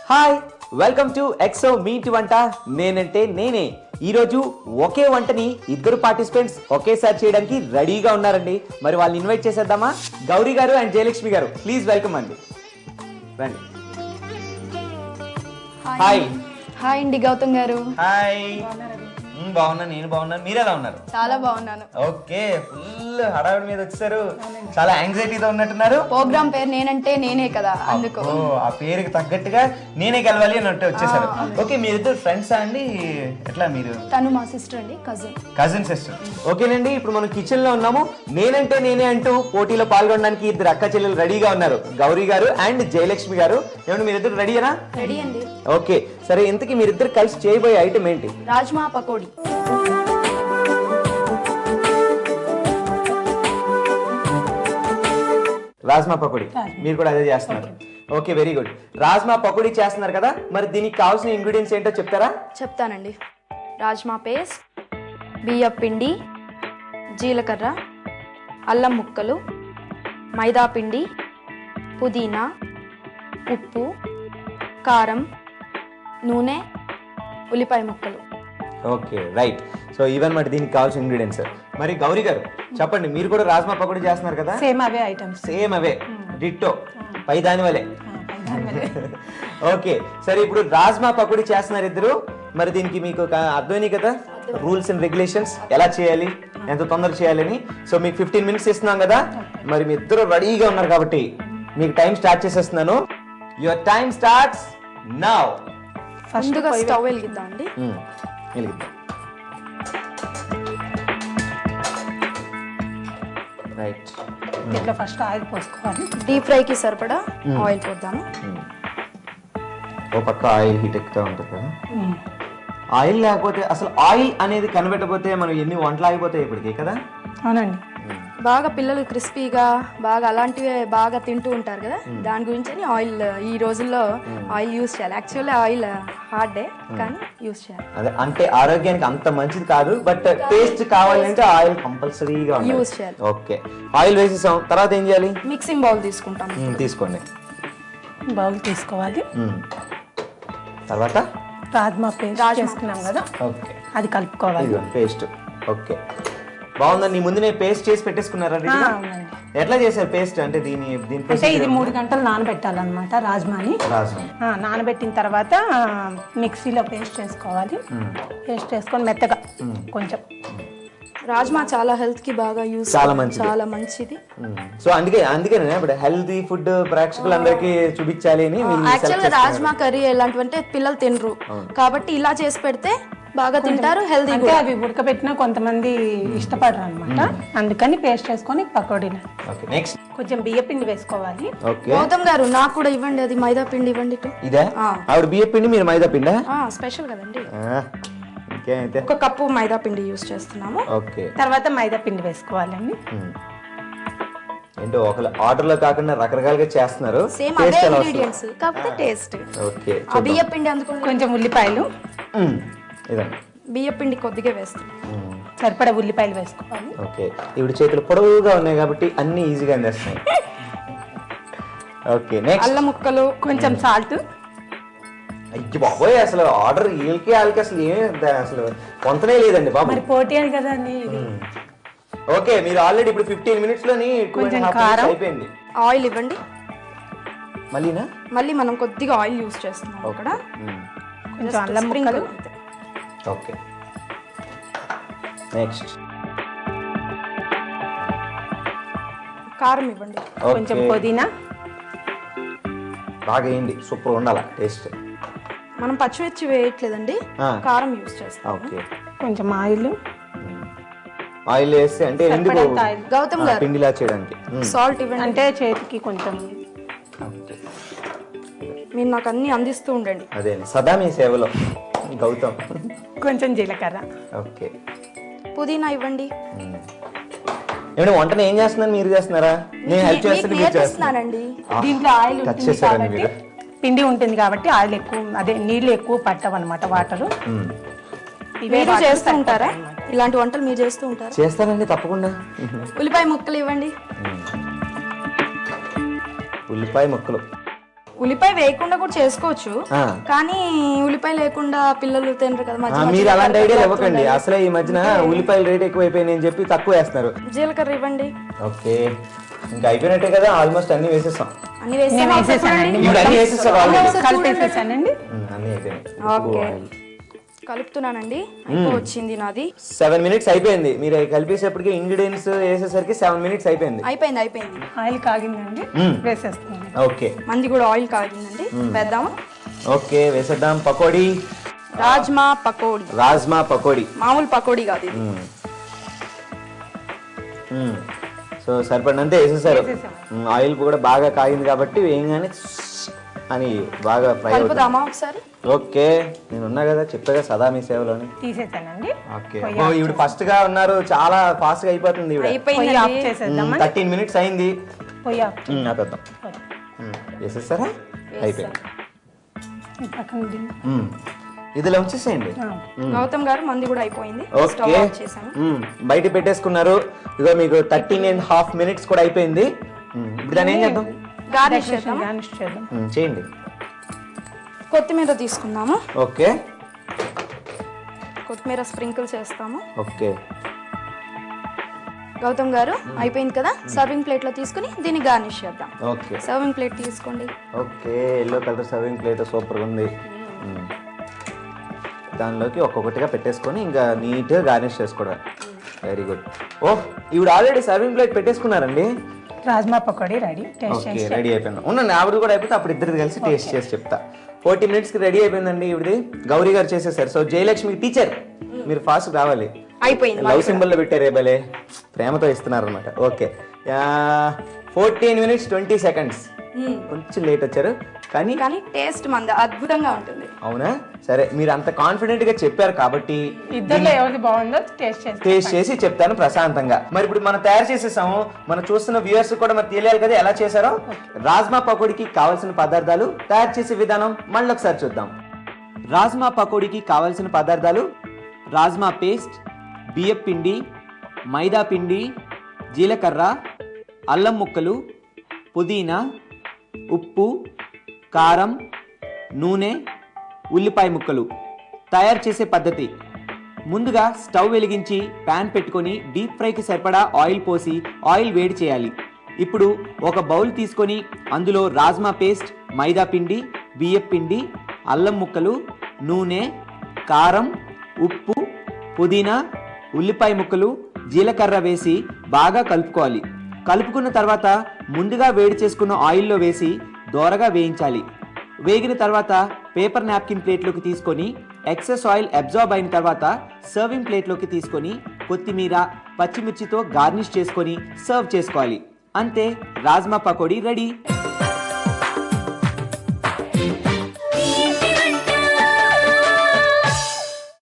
Hi welcome to exo మీ ఇంటి వంట నేనంటే నేనే. ఈరోజు ఒకే వంటని ఇద్దరు పార్టిసిపెంట్స్ ఒకేసారి చేయడానికి రెడీగా ఉన్నారండి. మరి వాళ్ళని ఇన్వైట్ చేసేద్దామా? గౌరీ గారు అండ్ జయలక్ష్మి గారు, ప్లీజ్ వెల్కమ్ అండి, రండి. హాయ్. హాయ్ అండి గౌతమ్ గారు. హాయ్. బాగున్నాను, నేను బాగున్నాను, మీరు ఎలా ఉన్నారు? చాలా బాగున్నాను. ఓకే, ఫుల్ హడావిడి మీద వచ్చారు, చాలా యాంగ్జైటీతో ఉన్నట్టున్నారు. ప్రోగ్రామ్ పేరు నేనంటే నేనే కదా, అందుకు ఆ పేరుకి తగ్గట్టుగా నేనే గెలవాలి అని వచ్చేసారు. ఓకే, మీరిద్దరు ఫ్రెండ్స్ అండి? ఎట్లా మీరు? తను మా సిస్టర్ అండి, కజిన్ సిస్టర్. ఓకేనండి, ఇప్పుడు మనం కిచెన్ లో ఉన్నాము. నేనంటే నేనే అంటూ పోటీలో పాల్గొనడానికి ఇద్దరు అక్క చెల్లెలు రెడీగా ఉన్నారు, గౌరీ గారు అండ్ జయలక్ష్మి గారు. ఏమంటే మీరిద్దరు రెడీనా? రెడీ అండి. ఓకే, సరే, ఇంతకీ మీరిద్దరు కలిసి చేయబోయే ఐటమ్ ఏంటి? రాజ్మా పకోడీ. రాజ్మా పకోడీ మీరు కూడా అదే చేస్తున్నారు? Okay, very good. Rajma pakodi చేస్తున్నారు కదా, మరి దీనికి కావాల్సిన ఇంగ్రీడియంట్స్ ఏంటో చెప్తారా? చెప్తానండి. రాజ్మా పేస్ట్, బియ్యం పిండి, జీలకర్ర, అల్లం ముక్కలు, మైదా పిండి, పుదీనా, ఉప్పు, కారం, నూనె, ఉల్లిపాయ ముక్కలు. Okay, right. సో ఇవన్నమాట దీనికి కావాల్సిన ఇంగ్రీడియంట్స్. మరి గౌరీ గారు చెప్పండి, మీరు కూడా రాజ్మా పకోడీ చేస్తున్నారు కదా? సేమ్ అవే ఐటమ్స్. సేమ్ అవే, డిట్టో, పై దాని వలే. ఓకే, సరే, ఇప్పుడు రాజ్మా పకోడీ చేస్తున్నారు ఇద్దరు. మరి దీనికి మీకు అర్థమైనాయి కదా రూల్స్ అండ్ రెగ్యులేషన్స్, ఎలా చేయాలి, ఎంత తొందర చేయాలని. సో మీకు 15 minutes ఇస్తున్నాం కదా, మరి మీ ఇద్దరు రెడీగా ఉన్నారు కాబట్టి మీకు టైం స్టార్ట్ చేసేస్తున్నాను. Your time starts now. ఫస్ట్గా స్టవ్ వెలిగిద్దాం అండి. వెలిగిద్దాం. రైట్. దీంట్లో ఫస్ట్ ఆయిల్ పోసుకోవాలి. డీప్ ఫ్రైకి సరిపడా ఆయిల్ పోద్దాము. ఓ పక్క ఆయిల్ హీట్ ఎక్కుతా ఉంటుంది కదా. ఆయిల్ లేకపోతే, అసలు ఆయిల్ అనేది కనిపెట్టకపోతే మనం ఎన్ని వంటలు ఆగిపోతాయి ఇప్పటికే కదా. అవునండి. బాగా పిల్లలు క్రిస్పీగా బాగా అలాంటివి బాగా తింటూ ఉంటారు కదా, దాని గురించి అని ఆయిల్ ఈ రోజుల్లో ఆయిల్ యూస్ చేయాలి. యాక్చువల్లీ ఆయిల్ హార్డే, కానీ యూస్ చేయాలి. అదే, అంటే ఆరోగ్యానికి అంత మంచిది కాదు, బట్ టేస్ట్ కావాలంటే ఆయిల్ కంపల్సరీగా యూస్ చేయాలి. ఓకే, ఆయిల్ వేసేసాం, తర్వాత ఏం చేయాలి? మిక్సింగ్ బౌల్ తీసుకుంటాం. తీసుకోండి. బౌల్ తీసుకోవాలి. తర్వాత రాజ్మా పేస్ట్ చేసుకున్నాం కదా, ఓకే, అది కలుపుకోవాలి. పేస్ట్. ఓకే, బాగుందండి. ముందునే పేస్ట్ చేసి పెట్టేసుకున్నారా? అవునండి. ఎట్లా చేశారు పేస్ట్? అంటే దీని అంటే ఇది 3 గంటలు నానబెట్టాలన్నమాట రాజ్మాని. నానబెట్టిన తర్వాత మిక్సీలో పేస్ట్ చేసుకోవాలి. పేస్ట్ చేసుకొని మెత్తగా కొంచెం. రాజ్మా చాలా హెల్త్ కి బాగా యూస్, చాలా మంచిది. సో అందుకే ఇప్పుడు హెల్తీ ఫుడ్ ప్రేక్షకులందరికీ చూపించాలి అని. యాక్చువల్గా రాజ్మా కర్రీ ఎలాంటివంటే పిల్లలు తినరు, కాబట్టి ఇలా చేసి పెడితే బాగా తింటారు, హెల్తీ. అంటే అవి ఉడకబెట్టినా కొంతమంది ఇష్టపడరు అనమాట, అందుకని పేస్ట్ చేసుకొని పకోడీని. కొంచెం బియ్య పిండి వేసుకోవాలి. గౌతమ్ గారు నాకు కూడా ఇవ్వండి, అది మైదా పిండి ఇవ్వండి. ఇదే ఆవిడ బియ్య పిండి, మీరు మైదా పిండి. స్పెషల్ కదండి. ఒక కప్పు మైదా పిండి యూస్ చేస్తున్నాము. తర్వాత మైదా పిండి వేసుకోవాలండి. ఏంటో ఒక ఆర్డర్ లో కాకుండా రకరకాలుగా చేస్తున్నారు. సేమ్ అవే ఇంగ్రీడియెంట్స్, కాకపోతే టేస్ట్. ఓకే, ఆ బియ్య పిండి అందుకు కొంచెం ఉల్లిపాయలు, బియ్య పిండి కొద్దిగా వేస్తాం, సరిపడా ఉల్లిపాయలు వేసుకోవాలి. ఓకే, ఇప్పుడు చేతులు పొడవుగా ఉన్నాయి కాబట్టి అన్ని ఈజీగా అందేస్తున్నాయి. ఓకే, నెక్స్ట్ అల్లం ముక్కలు, కొంచెం సాల్ట్. అయ్యి బాబోయ్, అసలు ఆర్డర్ వీళ్ళకి వాళ్ళకి అసలు అసలు కొంతనే లేదండి బాబు. మరి పోటీ అని కదండి. ఓకే, మీరు ఆల్రెడీ ఇప్పుడు 15 minutes లోని కొంచెం కారం అయిపోయింది. ఆయిల్ ఇవ్వండి. మళ్ళీ మనం కొద్దిగా ఆయిల్ యూస్ చేస్తున్నాం అక్కడ. కొంచెం అల్లం ముక్కలు. ఓకే, నెక్స్ట్ కారం ఇవ్వండి. కొంచెం పుదీనా. బాగా వేయండి, సూపర్ ఉండాలి టేస్ట్. మనం పచ్చిమిర్చి వేయట్లేదండి, కారం యూస్ చేస్తాం. ఓకే, కొంచెం ఆయిల్ వేస్తే అంటే ఎందుకు గౌతమ్ గారు పిండిలా చేయడానికి. సాల్ట్ ఇవ్వండి, అంటే చేతికి కొంచెం. మీరు నాకు అన్ని అందిస్తూ ఉండండి. అదే సదా మీ సేవలో గౌతమ్. కొంచెం జీలకర్ర. ఓకే, పుదీనా ఇవ్వండి. ఏమంటే వంటను ఏం చేస్తున్నాను, మీరు చేస్తున్నారా? నేను హెల్ప్ చేస్తున్నానండి. దీంట్లో ఆయిల్ ఉంటుంది కాబట్టి, పిండి ఉంటుంది కాబట్టి ఆయిల్ ఎక్కువ, అదే నీళ్లు ఎక్కువ పట్టవు అనమాట, వాటర్. మీరు చేస్తూ ఉంటారా ఇలాంటి వంటలు? మీరు చేస్తూ ఉంటారా? చేస్తానండి, తప్పకుండా. ఉల్లిపాయ ముక్కలు ఇవ్వండి. ఉల్లిపాయ ముక్కలు ఉల్లిపాయ వేయకుండా కూడా చేసుకోవచ్చు, కానీ ఉల్లిపాయ లేకుండా పిల్లలు తినరు కదా. మీరు అలాంటి ఐడియాలు ఇవ్వకండి. అసలే ఈ మధ్యన ఉల్లిపాయల రేట్ ఎక్కువైపోయినాయి అని చెప్పి తక్కువ వేస్తున్నారు. జీలకర్ర ఇవ్వండి. ఓకే, ఇంకా అయిపోయినట్టే కదా, ఆల్మోస్ట్ అన్ని వేసేస్తాం. అన్ని వేసేసానండి. అన్ని వేసేస్తారు ఆల్రెడీ. కలిపేసేసానండి. అన్ని అయిపోయినాయి. ఓకే, కలుపుతున్నానండి. వచ్చింది నాది 7 minutes అయిపోయింది. మీరు కలిపేసేపటికి ఇంగ్రీడియంట్స్ వేసేసరికి 7 minutes అయిపోయింది. అయిపోయింది. ఆయిల్ కాగిందండి, వేసేస్తాను. ఓకే, మంది కూడా ఆయిల్ కాగిందండి, వేద్దామా? ఓకే, వేసేద్దాం. పకోడీ, రాజ్మా పకోడీ, మామూలు పకోడీ కాదు ఇది. సో సరిపడినంతే వేసేసారు. ఆయిల్ కూడా బాగా కాగింది కాబట్టి వేయంగానే అని బాగా ఫ్రై కలుపుదామా ఒకసారి? ఓకే, నేను ఉన్నా కదా, చెప్పాగా సదా మీ సేవలోని. తీసేసానండి. ఓకే, ఈవిడ ఫస్ట్ గా ఉన్నారు, చాలా ఫాస్ట్ గా అయిపోతుంది. 13 minutes అయింది. ఆపేద్దాం. వేసేస్తారా? అయిపోయింది. ఇదిలో వచ్చేసేయండి. గౌతమ్ గారు మంది కూడా అయిపోయింది. ఓకే, బయట పెట్టేసుకున్నారు. ఇదిగో మీకు 13.5 minutes కూడా అయిపోయింది. ఇప్పుడు దాన్ని ఏం చేద్దాం? గార్నిష్ చేయండి. కొత్తిమీర తీసుకుందాము. ఓకే, కొత్తిమీర స్ప్రింకిల్ చేస్తాము. ఓకే, గౌతమ్ గారు అయిపోయింది కదా, సర్వింగ్ ప్లేట్ లో తీసుకుని దీన్ని గార్నిష్ చేద్దాం. ఓకే, సర్వింగ్ ప్లేట్ తీసుకోండి. Okay, yellow colour serving plate super ఉంది. దానిలోకి ఒక్కొక్కటిగా పెట్టేసుకొని ఇంకా నీట్గా గార్నిష్ చేసుకోవడం. Very good. ఓహ్, ఈవిడ ఆల్రెడీ సర్వింగ్ ప్లేట్ పెట్టేసుకున్నారండి. Rajma pakodi ready. Okay, ready అయిపోయింది. ఉండండి, ఆవిడ కూడా అయిపోతే అప్పుడు ఇద్దరు కలిసి టేస్ట్ చేసి చెప్తా. 40 minutes కి రెడీ అయిపోయిందండి. ఇవిడిది గౌరీ గారు చేసేసారు. సో జయలక్ష్మి టీచర్, మీరు ఫాస్ట్ రావాలి. అయిపోయింది. లవ్ సింబల్ లో పెట్టారు, భలే ప్రేమతో ఇస్తున్నారు అనమాట. Okay, 14 minutes 20 seconds. కొంచెం లేట్ వచ్చారు, కానీ టేస్ట్ మంది అద్భుతంగా ఉంటుంది. అవునా? సరే, మీరు అంత కాన్ఫిడెంట్ గా చెప్పారు కాబట్టి ఇద్దరిలో ఎవరిది బాగుందో టేస్ట్ చేసి చెప్తాను ప్రశాంతంగా. మరి ఇప్పుడు మనం తయారు చేసేసాము, మనం చూస్తున్న వ్యూవర్స్ కూడా మరి తెలియాలి కదా ఎలా చేశారో. రాజ్మా పకోడీకి కావాల్సిన పదార్థాలు, తయారు చేసే విధానం మళ్ళీ ఒకసారి చూద్దాం. రాజ్మా పకోడీకి కావాల్సిన పదార్థాలు: రాజ్మా పేస్ట్, బియ్యం పిండి, మైదా పిండి, జీలకర్ర, అల్లం ముక్కలు, పుదీనా, ఉప్పు, కారం, నూనె, ఉల్లిపాయ ముక్కలు. తయారు చేసే పద్ధతి: ముందుగా స్టవ్ వెలిగించి ప్యాన్ పెట్టుకొని డీప్ ఫ్రైకి సరిపడా ఆయిల్ పోసి ఆయిల్ వేడి చేయాలి. ఇప్పుడు ఒక బౌల్ తీసుకొని అందులో రాజ్మా పేస్ట్, మైదా పిండి, బియ్యం పిండి, అల్లం ముక్కలు, నూనె, కారం, ఉప్పు, పుదీనా, ఉల్లిపాయ ముక్కలు, జీలకర్ర వేసి బాగా కలుపుకోవాలి. కలుపుకున్న తర్వాత ముందుగా వేడి చేసుకున్న ఆయిల్లో వేసి దోరగా వేయించాలి. వేగిన తర్వాత పేపర్ నాప్కిన్ ప్లేట్లోకి తీసుకొని ఎక్సెస్ ఆయిల్ అబ్జార్బ్ అయిన తర్వాత సర్వింగ్ ప్లేట్లోకి తీసుకొని కొత్తిమీర, పచ్చిమిర్చితో గార్నిష్ చేసుకొని సర్వ్ చేసుకోవాలి. అంతే, రాజ్మా పకోడీ రెడీ.